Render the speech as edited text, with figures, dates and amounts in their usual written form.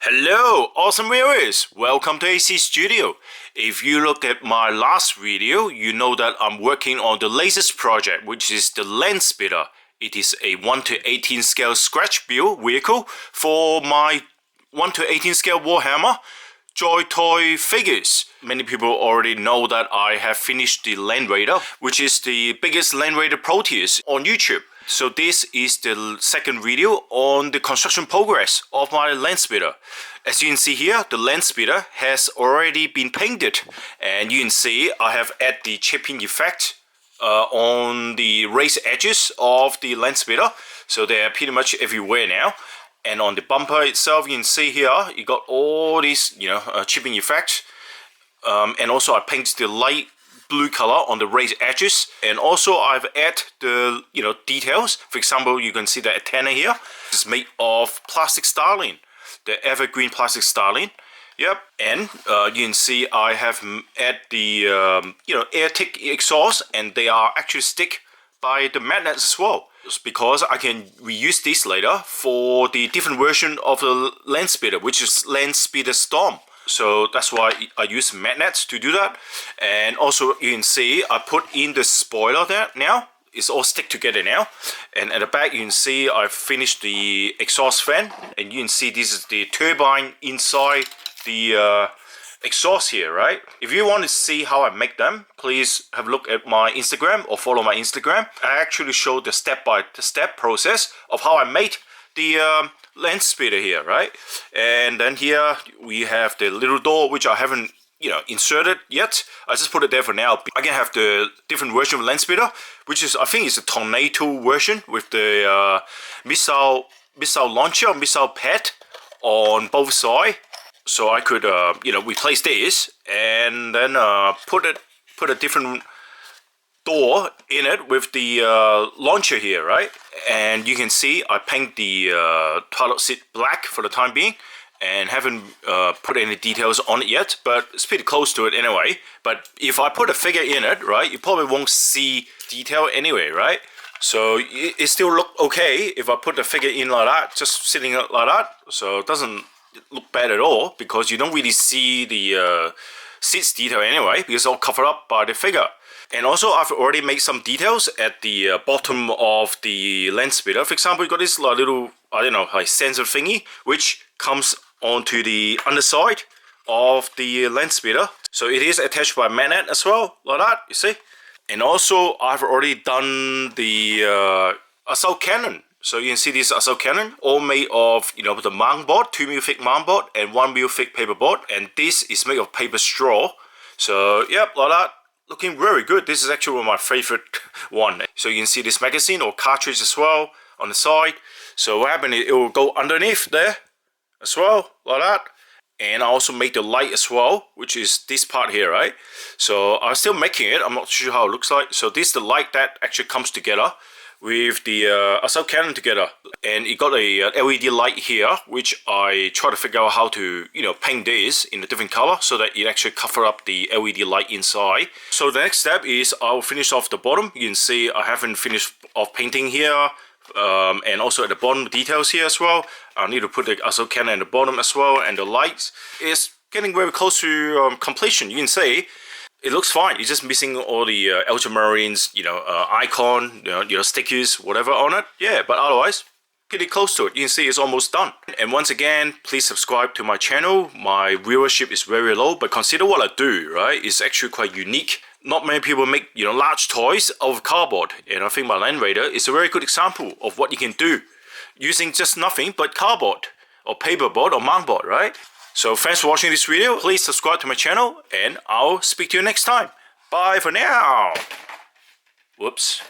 Hello awesome viewers, welcome to AC Studio. If you look at my last video, you know that I'm working on the latest project, which is the Land Speeder. It is a 1:18 scale scratch build vehicle for my 1:18 scale Warhammer JoyToy figures. Many people already know that I have finished the Land Raider, which is the biggest Land Raider Proteus on YouTube. So this is the second video on the construction progress of my Land Speeder. As you can see here, the Land Speeder has already been painted, and you can see I have added the chipping effect on the raised edges of the Land Speeder. So they're pretty much everywhere now. And on the bumper itself, you can see here, you got all these, chipping effects. And also I painted the light blue color on the raised edges, and also I've added the details. For example, you can see the antenna here. It's made of plastic styling, the evergreen plastic styling. Yep, and you can see I have added the air tick exhaust, and they are actually stick by the magnets as well. It's because I can reuse this later for the different version of the Land Speeder, which is Land Speeder Storm. So that's why I use magnets to do that. And also you can see I put in the spoiler there now. It's all stick together now. And at the back you can see I finished the exhaust fan. And you can see this is the turbine inside the exhaust here, right? If you want to see how I make them, please have a look at my Instagram or follow my Instagram. I actually show the step-by-step process of how I made the Land Speeder here, right? And then here we have the little door, which I haven't inserted yet. I just put it there for now. I can have the different version of Land Speeder, which is, I think it's a tornado version with the missile launcher, missile pad on both sides. So I could replace this and then put a different door in it with the launcher here, right? And you can see I paint the toilet seat black for the time being, and haven't put any details on it yet, but it's pretty close to it anyway. But if I put a figure in it, right, you probably won't see detail anyway, right? So it still look okay if I put the figure in like that, just sitting like that. So it doesn't look bad at all, because you don't really see the seats detail anyway, because it's all covered up by the figure. And also I've already made some details at the bottom of the Land Speeder. For example, you got this little, like sensor thingy, which comes onto the underside of the Land Speeder. So it is attached by magnet as well, like that, you see. And also I've already done the assault cannon. So you can see this assault cannon, all made of the mount board, 2mm thick mount board and 1mm thick paper board. And this is made of paper straw. So yep, like that. Looking very good. This is actually one of my favorite one. So you can see this magazine or cartridge as well on the side. So what happened is it will go underneath there as well, like that. And I also made the light as well, which is this part here, right? So I'm still making it. I'm not sure how it looks like. So this is the light that actually comes together with the assault cannon together, and it got a LED light here, which I try to figure out how to paint this in a different color so that it actually cover up the LED light inside. So the next step is I'll finish off the bottom. You can see I haven't finished off painting here, and also at the bottom details here as well. I need to put the assault cannon at the bottom as well, and the lights is getting very close to completion. You can see it looks fine. It's just missing all the ultramarines, icon, stickers, whatever on it. Yeah, but otherwise, pretty close to it. You can see it's almost done. And once again, please subscribe to my channel. My viewership is very low, but consider what I do, right? It's actually quite unique. Not many people make, large toys out of cardboard. And I think my Land Raider is a very good example of what you can do using just nothing but cardboard or paperboard or mount board, right? So thanks for watching this video. Please subscribe to my channel, and I'll speak to you next time. Bye for now. Whoops.